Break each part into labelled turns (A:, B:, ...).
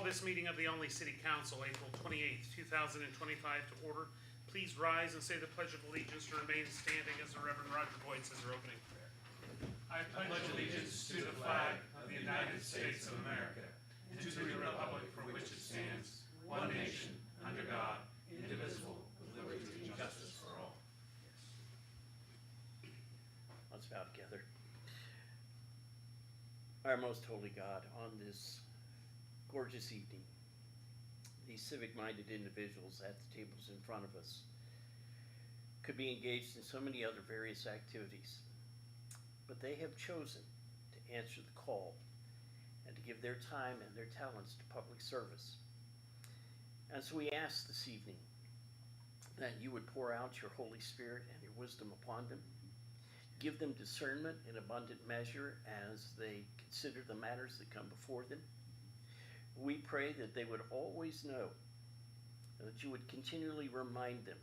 A: this meeting of the Only City Council, April 28th, 2025 to order. Please rise and say the Pledge of Allegiance and remain standing as the Reverend Roger Boyd says our opening prayer.
B: I pledge allegiance to the flag of the United States of America and to the republic for which it stands, one nation, under God, indivisible, with liberty and justice for all.
C: Let's bow together. Our most holy God, on this gorgeous evening, these civic-minded individuals at the tables in front of us could be engaged in so many other various activities, but they have chosen to answer the call and to give their time and their talents to public service. And so we ask this evening that you would pour out your Holy Spirit and your wisdom upon them. Give them discernment in abundant measure as they consider the matters that come before them. We pray that they would always know, that you would continually remind them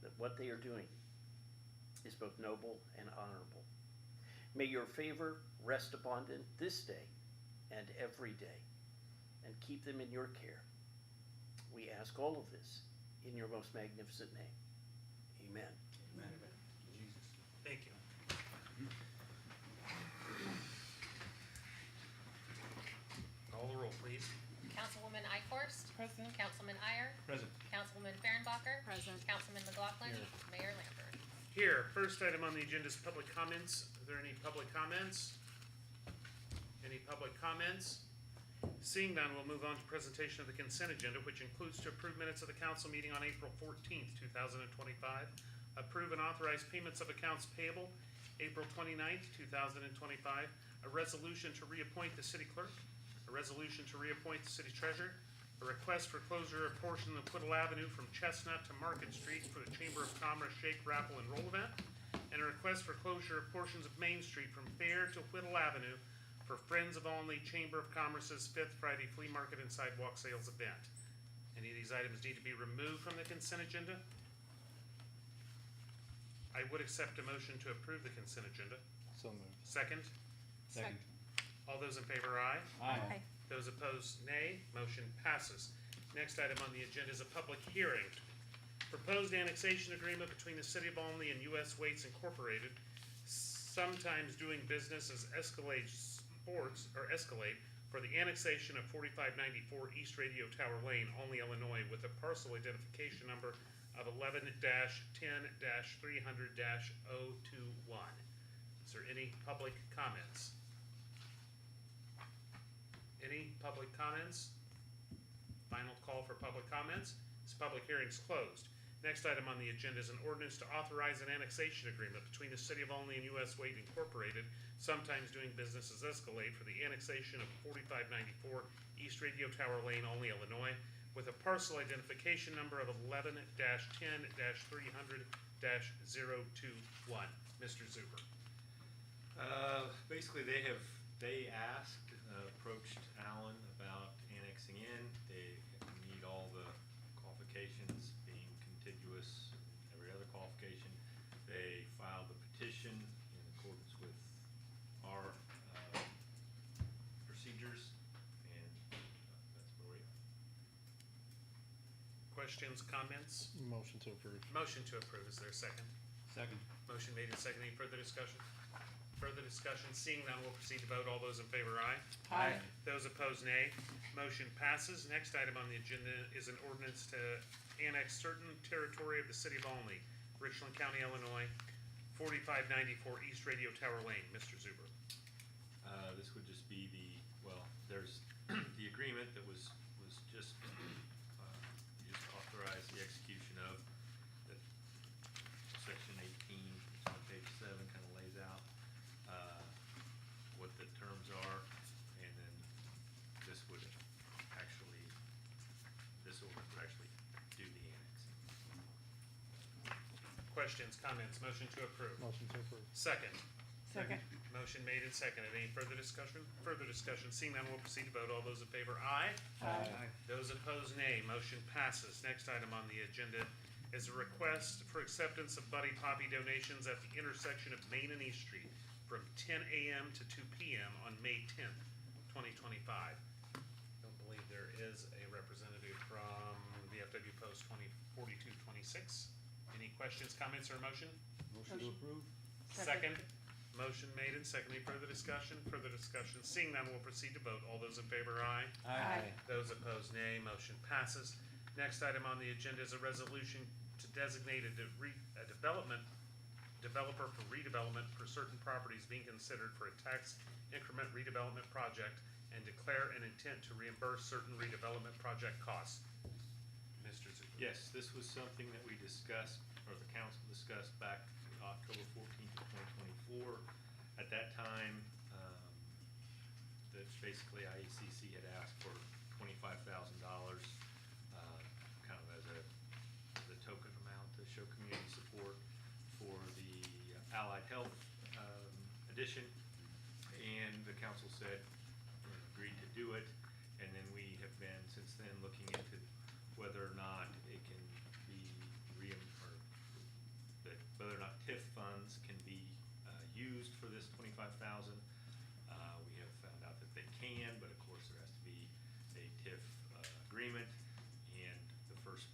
C: that what they are doing is both noble and honorable. May your favor rest upon them this day and every day, and keep them in your care. We ask all of this in your most magnificent name. Amen.
A: Amen. Jesus. Thank you. Call the roll, please.
D: Councilwoman Eichhorst.
E: Present.
D: Councilman Iyer.
B: Present.
D: Councilwoman Fehrenbacher.
E: Present.
D: Councilman McLaughlin. Mayor Lambert.
A: Here, first item on the agenda is public comments. Are there any public comments? Any public comments? Seeing none, we'll move on to presentation of the consent agenda, which includes to approve minutes of the council meeting on April 14th, 2025, approve and authorize payments of accounts payable April 29th, 2025, a resolution to reappoint the city clerk, a resolution to reappoint the city treasurer, a request for closure of portion of Whittle Avenue from Chestnut to Market Street for the Chamber of Commerce Shake, Raffle, and Roll event, and a request for closure of portions of Main Street from Fair to Whittle Avenue for Friends of Only Chamber of Commerce's 5th Friday Flea Market and Sidewalk Sales event. Any of these items need to be removed from the consent agenda? I would accept a motion to approve the consent agenda.
B: So moved.
A: Second?
B: Second.
A: All those in favor, aye.
B: Aye.
A: Those opposed, nay. Motion passes. Next item on the agenda is a public hearing. Proposed annexation agreement between the City of Olney and U.S. Waits Incorporated, sometimes doing business as Escalade Sports, or Escalade, for the annexation of 4594 East Radio Tower Lane, Olney, Illinois, with a parcel identification number of 11-10-300-021. Is there any public comments? Any public comments? Final call for public comments. This public hearing is closed. Next item on the agenda is an ordinance to authorize an annexation agreement between the City of Olney and U.S. Waite Incorporated, sometimes doing business as Escalade, for the annexation of 4594 East Radio Tower Lane, Olney, Illinois, with a parcel identification number of 11-10-300-021. Mr. Zuber.
F: Basically, they approached Alan about annexing in. They meet all the qualifications, being contiguous, and every other qualification. They filed the petition in accordance with our procedures, and that's where we are.
A: Questions, comments?
B: Motion to approve.
A: Motion to approve. Is there a second?
B: Second.
A: Motion made and seconded. Any further discussion? Further discussion? Seeing none, we'll proceed to vote. All those in favor, aye.
E: Aye.
A: Those opposed, nay. Motion passes. Next item on the agenda is an ordinance to annex certain territory of the City of Olney, Richland County, Illinois, 4594 East Radio Tower Lane. Mr. Zuber.
F: This would just be there's the agreement that was just, you just authorized the execution of, that section 18, it's on page 7, kind of lays out what the terms are, and then this ordinance would actually do the annexing.
A: Questions, comments? Motion to approve.
B: Motion to approve.
A: Second.
E: Second.
A: Motion made and seconded. Any further discussion? Further discussion. Seeing none, we'll proceed to vote. All those in favor, aye.
B: Aye.
A: Those opposed, nay. Motion passes. Next item on the agenda is a request for acceptance of Buddy Poppy donations at the intersection of Main and East Street from 10 a.m. to 2 p.m. on May 10th, 2025. Don't believe there is a representative from the FW Post 2042-26. Any questions, comments, or motion?
E: Motion to approve?
A: Second. Motion made and seconded. Any further discussion? Further discussion. Seeing none, we'll proceed to vote. All those in favor, aye.
E: Aye.
A: Those opposed, nay. Motion passes. Next item on the agenda is a resolution to designate a developer for redevelopment for certain properties being considered for a tax increment redevelopment project and declare an intent to reimburse certain redevelopment project costs. Mr. Zuber.
F: Yes, this was something that we discussed, or the council discussed back October 14th of 2024. At that time, that's basically IECC had asked for $25,000, kind of as a token amount to show community support for the Allied Health addition. And the council said, agreed to do it. And then we have been, since then, looking into whether or not it can be whether or not TIF funds can be used for this $25,000. We have found out that they can, but of course there has to be a TIF agreement. And the first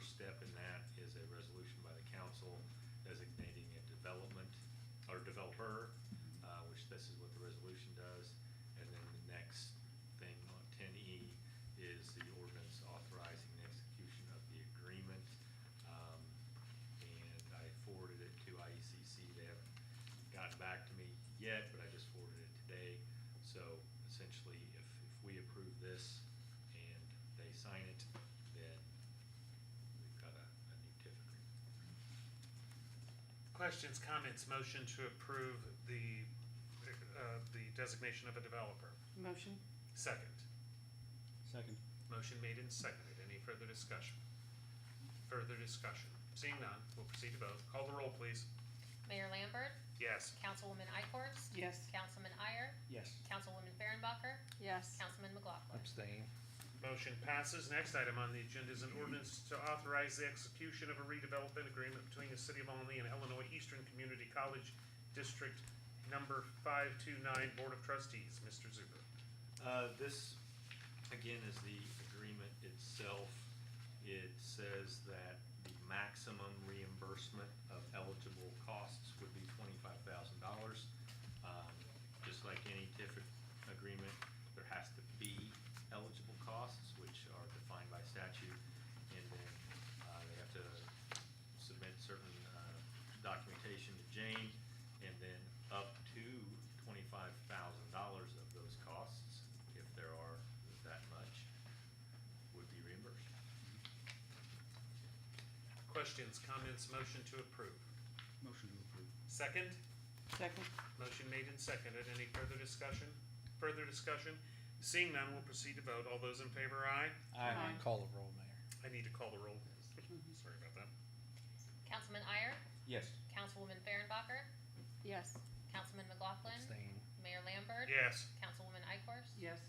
F: step in that is a resolution by the council designating a developer, which this is what the resolution does. And then the next thing on 10E is the ordinance authorizing the execution of the agreement. And I forwarded it to IECC. They haven't gotten back to me yet, but I just forwarded it today. So essentially, if we approve this and they sign it, then we've got a new TIF agreement.
A: Questions, comments, motion to approve the designation of a developer.
E: Motion?
A: Second.
E: Second.
A: Motion made and seconded. Any further discussion? Further discussion. Seeing none, we'll proceed to vote. Call the roll, please.
D: Mayor Lambert,
A: Yes.
D: Councilwoman Ikorst,
E: Yes.
D: Councilman Iyer,
E: Yes.
D: Councilwoman Fehrenbacher,
G: Yes.
D: Councilman McLaughlin.
E: Abstain.
A: Motion passes. Next item on the agenda is an ordinance to authorize the execution of a redevelopment agreement between the City of Olney and Illinois Eastern Community College District Number 529 Board of Trustees. Mr. Zuber.
F: This, again, is the agreement itself. It says that the maximum reimbursement of eligible costs would be $25,000. Just like any TIF agreement, there has to be eligible costs, which are defined by statute, and then they have to submit certain documentation to Jane, and then up to $25,000 of those costs, if there are that much, would be reimbursed.
A: Questions, comments, motion to approve.
E: Motion to approve.
A: Second.
G: Second.
A: Motion made and seconded. Any further discussion? Further discussion? Seeing none, we'll proceed to vote. All those in favor, aye.
G: Aye.
E: Call the roll, Mayor.
A: I need to call the roll. Sorry about that.
D: Councilman Iyer,
E: Yes.
D: Councilwoman Fehrenbacher,
G: Yes.
D: Councilman McLaughlin,
E: Abstain.
D: Mayor Lambert,
A: Yes.
D: Councilwoman Ikorst,
G: Yes.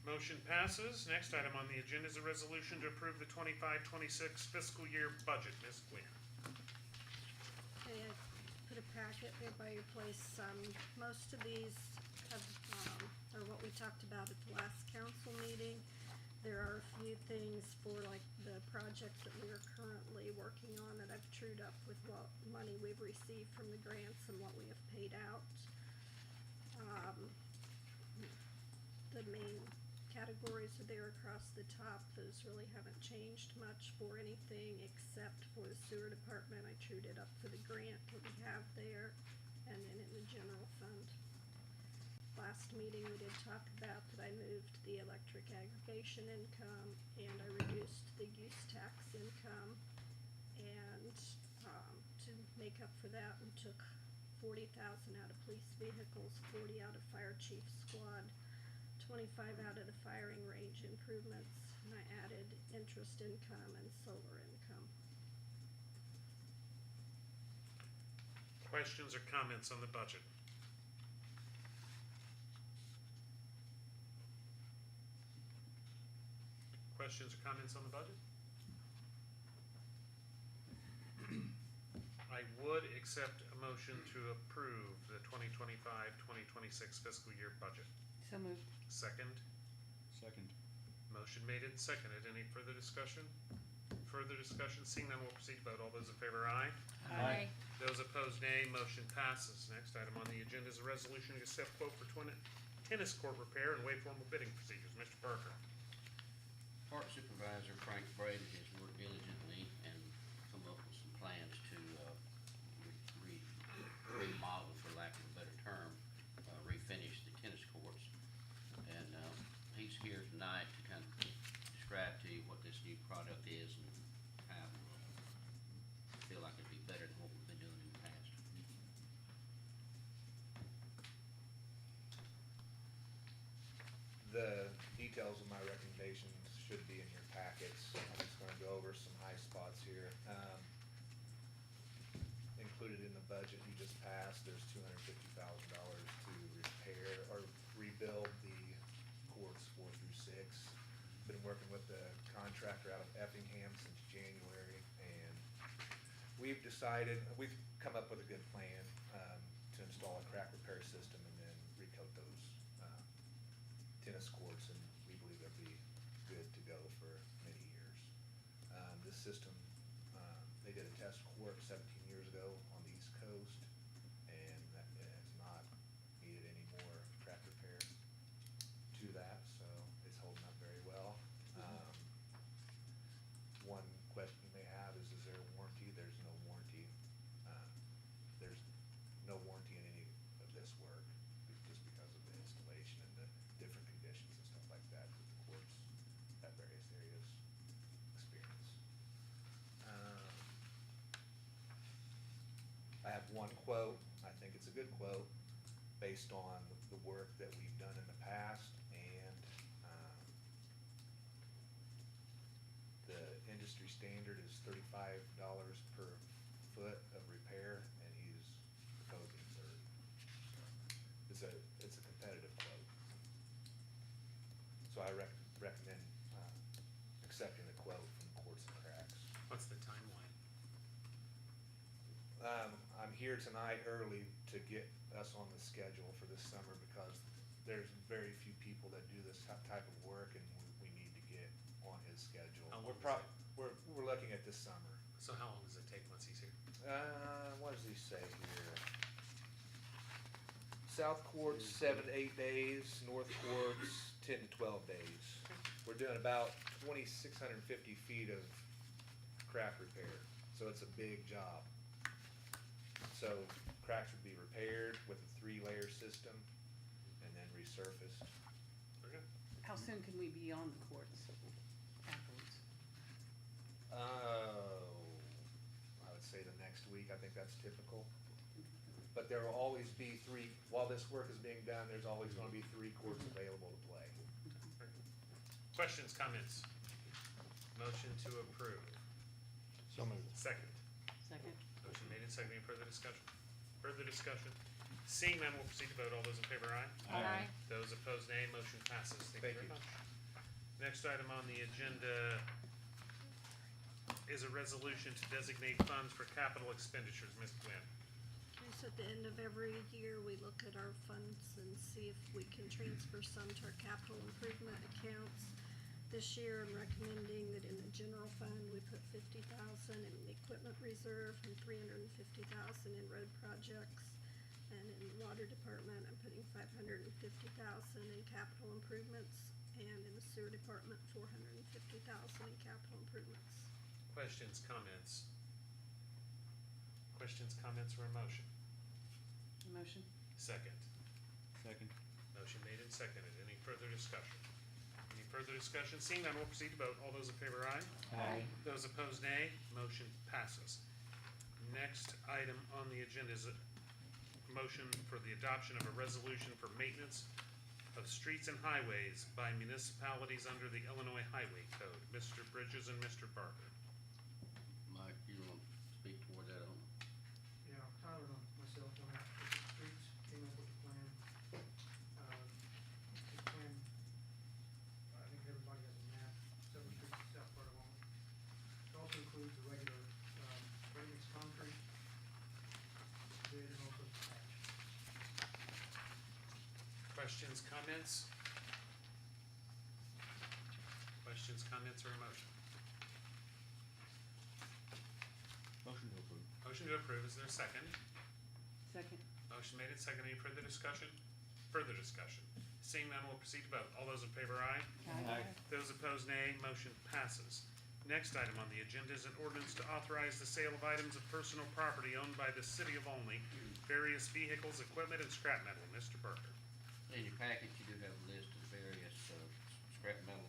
A: Motion passes. Next item on the agenda is a resolution to approve the 25-26 fiscal year budget. Ms. Quinn.
H: Okay, I put a packet there by your place. Most of these have, are what we talked about at the last council meeting. There are a few things for like the projects that we are currently working on that I've trued up with what money we've received from the grants and what we have paid out. The main categories are there across the top. Those really haven't changed much for anything except for the sewer department. I trued it up for the grant that we have there, and then in the general fund. Last meeting, we did talk about that I moved the electric aggregation income and I reduced the use tax income. And, to make up for that, we took 40,000 out of police vehicles, 40 out of fire chief squad, 25 out of the firing range improvements, and I added interest income and solar income.
A: Questions or comments on the budget? Questions or comments on the budget? I would accept a motion to approve the 2025-2026 fiscal year budget.
G: So moved.
A: Second.
E: Second.
A: Motion made and seconded. Any further discussion? Further discussion? Seeing none, we'll proceed to vote. All those in favor, aye.
E: Aye.
A: Those opposed, nay. Motion passes. Next item on the agenda is a resolution to accept quote for tennis court repair and waive formal bidding procedures. Mr. Parker.
C: Park Supervisor Frank Brady has worked diligently and come up with some plans to, remodel, for lack of a better term, refinish the tennis courts. And, he's here tonight to kind of describe to you what this new product is and how, I feel like it'd be better than what we've been doing in the past.
G: The details of my recommendations should be in your packets. I'm just gonna go over some high spots here. Included in the budget you just passed, there's $250,000 to repair or rebuild the courts 4 through 6. Been working with the contractor out of Effingham since January, and we've come up with a good plan, to install a crack repair system and then recoat those, tennis courts, and we believe they'll be good to go for many years. This system, they did a test court 17 years ago on the East Coast, and it's not needed any more crack repair to that, so it's holding up very well. One question you may have is there a warranty? There's no warranty. There's no warranty in any of this work, just because of the installation and the different conditions and stuff like that the courts at various areas experience. I have one quote. I think it's a good quote based on the work that we've done in the past, and the industry standard is $35 per foot of repair, and he's proposing 30. It's a competitive quote. So I recommend accepting the quote from Courts and Cracks.
A: What's the timeline?
G: I'm here tonight early to get us on the schedule for this summer, because there's very few people that do this type of work, and we need to get on his schedule.
A: How long
G: We're
A: is
G: we're looking at this summer.
A: So how long does it take once he's here?
G: What does he say here? South Court's 7 to 8 days, North Court's 10 to 12 days. We're doing about 2,650 feet of crack repair, so it's a big job. So cracks would be repaired with a 3-layer system and then resurfaced.
A: Okay.
I: How soon can we be on the courts afterwards?
G: I would say the next week. I think that's typical. But there will always be 3, while this work is being done, there's always gonna be 3 courts available to play.
A: Questions, comments? Motion to approve.
E: So moved.
A: Second.
I: Second?
A: Motion made and seconded. Any further discussion? Further discussion? Seeing none, we'll proceed to vote. All those in favor, aye.
D: Aye.
A: Those opposed, nay. Motion passes. Thank you very
G: Thank you.
A: much. Next item on the agenda is a resolution to designate funds for capital expenditures. Ms. Quinn.
H: So at the end of every year, we look at our funds and see if we can transfer some to our capital improvement accounts. This year, I'm recommending that in the general fund, we put $50,000 in the equipment reserve and $350,000 in road projects. And in the water department, I'm putting $550,000 in capital improvements, and in the sewer department, $450,000 in capital improvements.
A: Questions, comments? Questions, comments, or a motion?
I: Motion?
A: Second.
E: Second.
A: Motion made and seconded. Any further discussion? Any further discussion? Seeing none, we'll proceed to vote. All those in favor, aye.
E: Aye.
A: Those opposed, nay. Motion passes. Next item on the agenda is a motion for the adoption of a resolution for maintenance of streets and highways by municipalities under the Illinois Highway Code. Mr. Bridges and Mr. Barker.
C: Mike, you want to speak toward that on?
J: Yeah, Tyler and myself went out to the streets, came up with a plan. The plan, I think everybody has a map, several streets in south part of Walnut. It also includes the regular, ready-mix concrete, bid, and also patch.
A: Questions, comments? Questions, comments, or a motion?
E: Motion to approve.
A: Motion to approve, is there a second?
I: Second.
A: Motion made and seconded, any further discussion? Further discussion. Seeing none, we'll proceed to vote. All those in favor, aye.
E: Aye.
A: Those opposed, nay. Motion passes. Next item on the agenda is an ordinance to authorize the sale of items of personal property owned by the city of Olney, various vehicles, equipment, and scrap metal. Mr. Barker.
K: In your package, you do have a list of various scrap metal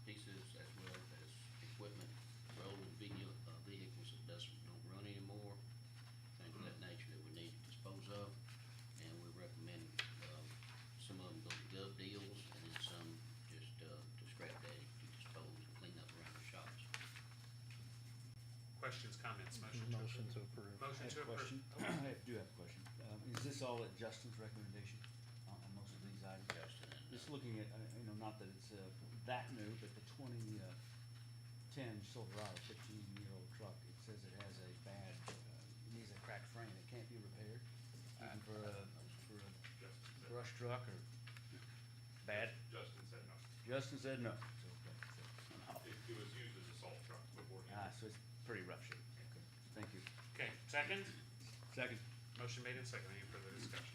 K: pieces as well as equipment for old vehicles that don't run anymore, things of that nature that we need to dispose of. And we recommend some of them go to gov deals and then some just to scrap daddy to dispose and clean up around the shops.
A: Questions, comments, motion to
E: Motion
A: approve.
E: to approve.
A: Motion to approve.
E: Question. I do have a question. Is this all at Justin's recommendation on most of these items?
K: Justin and,
E: Just looking at, not that it's that new, but the 2010 Silverado 15-year-old truck, it says it has a bad, it needs a cracked frame. It can't be repaired, even for a brush truck or bad?
L: Justin said no.
E: Justin said no. So, okay, so,
L: It was used as a salt truck beforehand.
E: so it's pretty rough shape. Okay, thank you.
A: Okay, second?
E: Second.
A: Motion made and seconded. Any further discussion?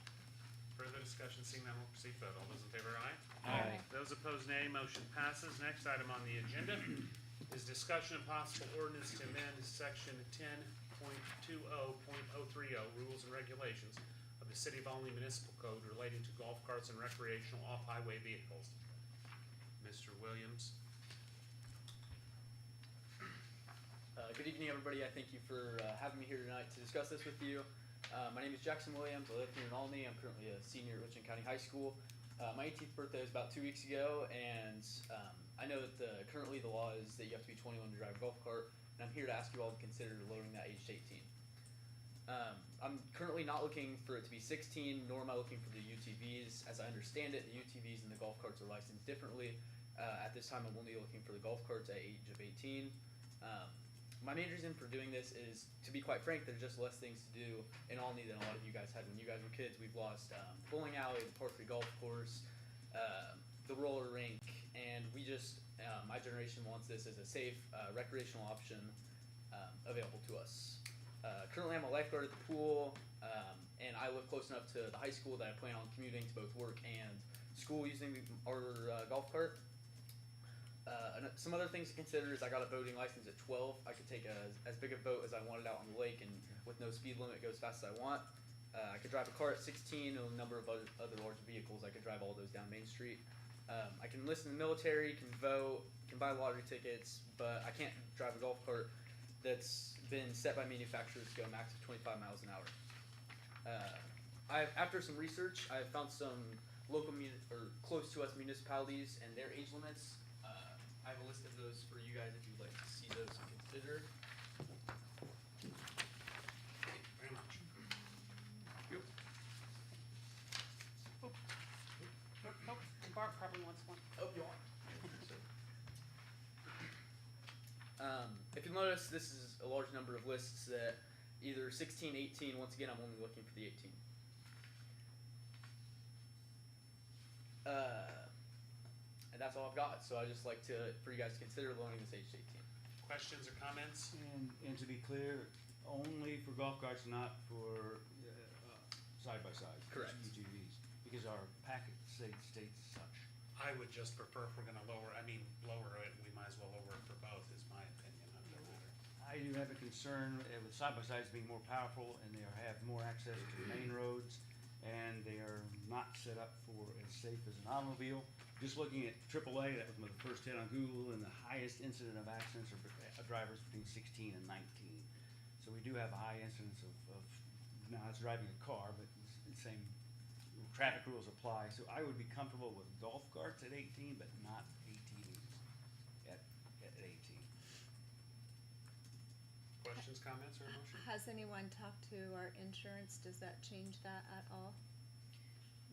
A: Further discussion, seeing none, we'll proceed to vote. All those in favor, aye.
E: Aye.
A: Those opposed, nay. Motion passes. Next item on the agenda is discussion of possible ordinance to amend section 10.20.030 rules and regulations of the City of Olney Municipal Code relating to golf carts and recreational off-highway vehicles. Mr. Williams.
M: Good evening, everybody. I thank you for having me here tonight to discuss this with you. My name is Jackson Williams. I live here in Olney. I'm currently a senior at Richland County High School. My 18th birthday was about 2 weeks ago, and I know that currently the law is that you have to be 21 to drive a golf cart, and I'm here to ask you all to consider lowering that age to 18. I'm currently not looking for it to be 16, nor am I looking for the UTVs. As I understand it, the UTVs and the golf carts are licensed differently. At this time, I'm only looking for the golf carts at age of 18. My main reason for doing this is, to be quite frank, there's just less things to do in Olney than a lot of you guys had when you guys were kids. We've lost bowling alley, the Park 3 golf course, the roller rink, and we just, my generation wants this as a safe recreational option available to us. Currently, I'm a lifeguard at the pool, and I live close enough to the high school that I plan on commuting to both work and school using our golf cart. Some other things to consider is I got a boating license at 12. I could take as big a boat as I wanted out on the lake and with no speed limit go as fast as I want. I could drive a car at 16 and a number of other large vehicles. I could drive all those down Main Street. I can enlist in the military, can vote, can buy lottery tickets, but I can't drive a golf cart that's been set by manufacturers to go a max of 25 miles an hour. After some research, I've found some local or close to us municipalities and their age limits. I have a list of those for you guys if you'd like to see those and consider.
A: Very much.
I: Bart probably wants one.
M: Oh, you want? If you'll notice, this is a large number of lists that either 16, 18, once again, I'm only looking for the 18. And that's all I've got, so I'd just like for you guys to consider lowering this age to 18.
A: Questions or comments?
E: And to be clear, only for golf carts, not for side-by-sides.
M: Correct.
E: UTVs, because our packet states such.
A: I would just prefer if we're gonna lower it, we might as well lower it for both, is my opinion on the matter.
E: I do have a concern with side-by-sides being more powerful, and they have more access to main roads, and they are not set up for as safe as an automobile. Just looking at AAA, that was my first hit on Google, and the highest incident of accidents are drivers between 16 and 19. So we do have a high incidence of now it's driving a car, but the same traffic rules apply. So I would be comfortable with golf carts at 18, but not ATVs at 18.
A: Questions, comments, or a motion?
N: Has anyone talked to our insurance? Does that change that at all?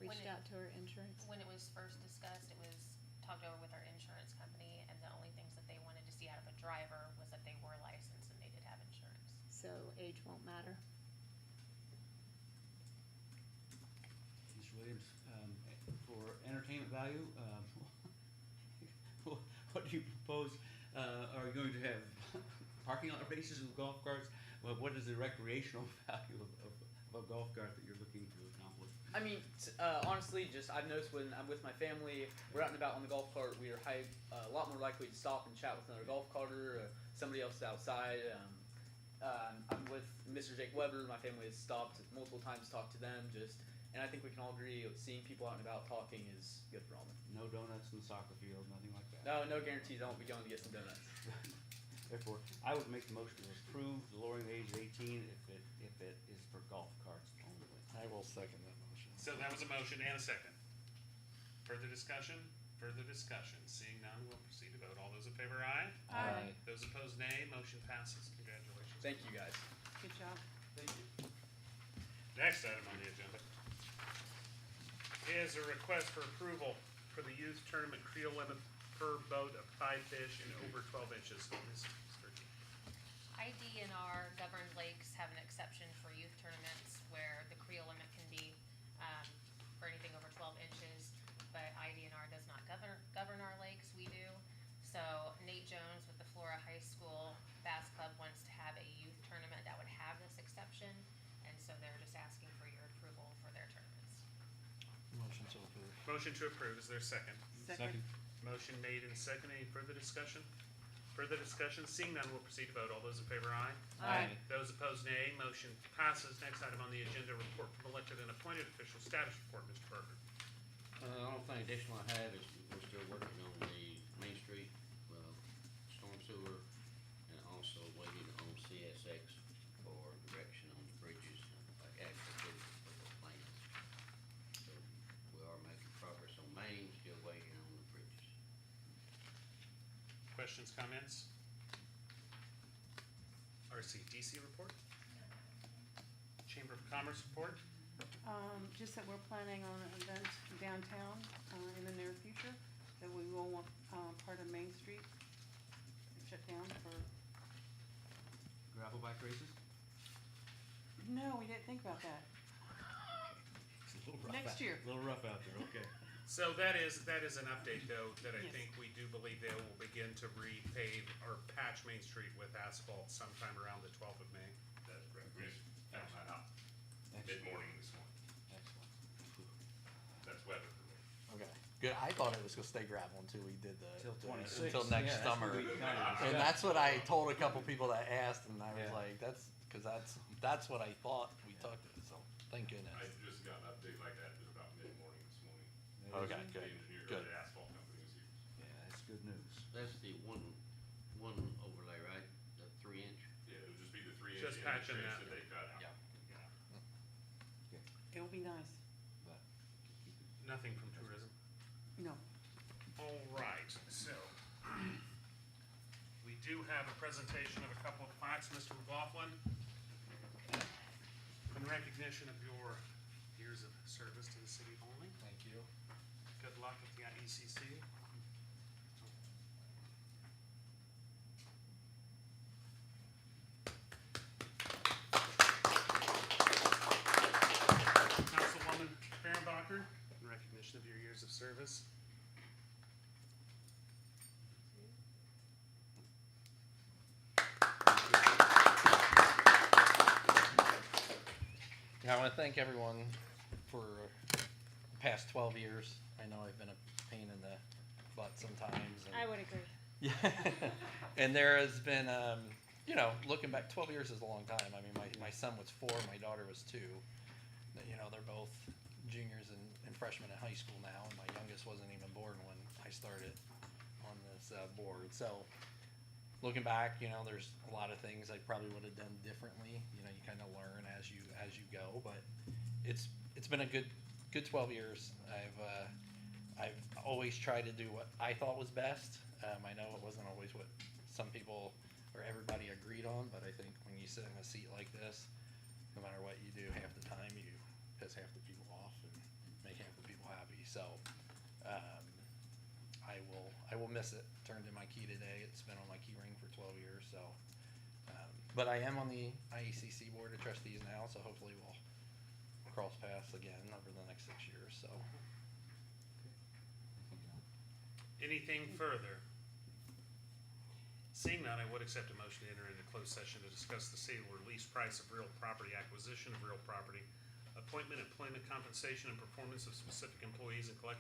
N: Reached out to our insurance?
D: When it was first discussed, it was talked over with our insurance company, and the only things that they wanted to see out of a driver was that they were licensed and they did have insurance.
N: So age won't matter?
E: Mr. Williams, for entertainment value, what do you propose, are you going to have parking lot races with golf carts? Well, what is the recreational value of a golf cart that you're looking to accomplish?
M: I mean, honestly, just I've noticed when I'm with my family, we're out and about on the golf cart, we are a lot more likely to stop and chat with another golf carter or somebody else outside. I'm with Mr. Jake Weber. My family has stopped multiple times to talk to them. And I think we can all agree seeing people out and about talking is good for all of them.
E: No donuts in the soccer field, nothing like that.
M: No guarantees I won't be going to get some donuts.
E: Therefore, I would make the motion to approve the lowering the age of 18 if it is for golf carts only.
B: I will second that motion.
A: So that was a motion and a second. Further discussion? Seeing none, we'll proceed to vote. All those in favor, aye?
B: Aye.
A: Those opposed, nay. Motion passes. Congratulations.
M: Thank you, guys.
I: Good job.
M: Thank you.
A: Next item on the agenda is a request for approval for the youth tournament creel limit per boat of 5 fish in over 12 inches. Ms. Sturkey.
D: IDNR governed lakes have an exception for youth tournaments where the creel limit can be, for anything over 12 inches, but IDNR does not govern our lakes, we do. So Nate Jones with the Flora High School Bass Club wants to have a youth tournament that would have this exception, and so they're just asking for your approval for their tournaments.
B: Motion to approve.
A: Motion to approve. Is there a second?
I: Second.
A: Motion made and second. Any further discussion? Seeing none, we'll proceed to vote. All those in favor, aye?
I: Aye.
A: Those opposed, nay. Motion passes. Next item on the agenda, report from elected and appointed official status report. Mr. Parker.
K: The only thing additional I have is we're still working on the Main Street, storm sewer, and also waiting on CSX for direction on the bridges, like actual bridges for the plans. So we are making progress on Main, still waiting on the bridges.
A: Questions, comments? RCDC report? Chamber of Commerce report?
I: Just that we're planning on an event downtown, in the near future, that we will want, part of Main Street shut down for,
E: Gravel bike races?
I: no, we didn't think about that.
E: It's a little rough
I: Next
E: out-
I: year.
E: A little rough out there, okay.
A: So that is an update though, that I
I: Yes.
A: think we do believe they will begin to repave or patch Main Street with asphalt sometime around the 12th of May.
L: That's correct. We just found that out
E: Excellent.
L: mid-morning this morning.
E: Excellent.
L: That's weather for me.
B: Okay, good. I thought it was gonna stay gravel until we did
E: Till
B: the
E: 26.
B: until
E: Yeah,
B: next
E: that's what
B: summer.
E: we kinda
B: And
E: discussed.
B: that's what I told a couple people that asked, and I was
E: Yeah.
B: like, that's what I thought we talked about. So thank goodness.
L: I just got an update like that, it was about mid-morning this morning.
B: Okay,
L: The
B: good,
L: engineer,
B: good.
L: the asphalt company was here.
E: Yeah, that's good news.
K: That's the one overlay, right? The 3-inch?
L: Yeah, it'll just be the 3 inch
A: Just
L: and the
A: patching
L: trench
A: that.
L: that they cut out.
K: Yeah.
I: It will be nice.
E: But
A: Nothing from tourism.
I: No.
A: All right, so we do have a presentation of a couple of plaques, Mr. McLaughlin. In recognition of your years of service to the city of Olney.
B: Thank you.
A: Good luck with the IECC. Councilwoman Fehrenbacher, in recognition of your years of service.
B: Yeah, I want to thank everyone for the past 12 years. I know I've been a pain in the butt sometimes. And,
N: I would agree.
B: yeah, and there has been, looking back, 12 years is a long time. I mean, my son was 4, my daughter was 2. They're both juniors and freshmen in high school now, and my youngest wasn't even born when I started on this board. So, looking back, there's a lot of things I probably would have done differently. You kind of learn as you go, but it's been a good 12 years. I've always tried to do what I thought was best. I know it wasn't always what some people or everybody agreed on, but I think when you sit in a seat like this, no matter what you do, half the time you piss half the people off and make half the people happy. So I will miss it. Turned in my key today. It's been on my key ring for 12 years. So, but I am on the IECC board of trustees now. So hopefully we'll cross paths again over the next 6 years. So
A: Anything further? Seeing none, I would accept a motion to enter into closed session to discuss the sale or lease price of real property, acquisition of real property, appointment, employment compensation, and performance of specific employees and collective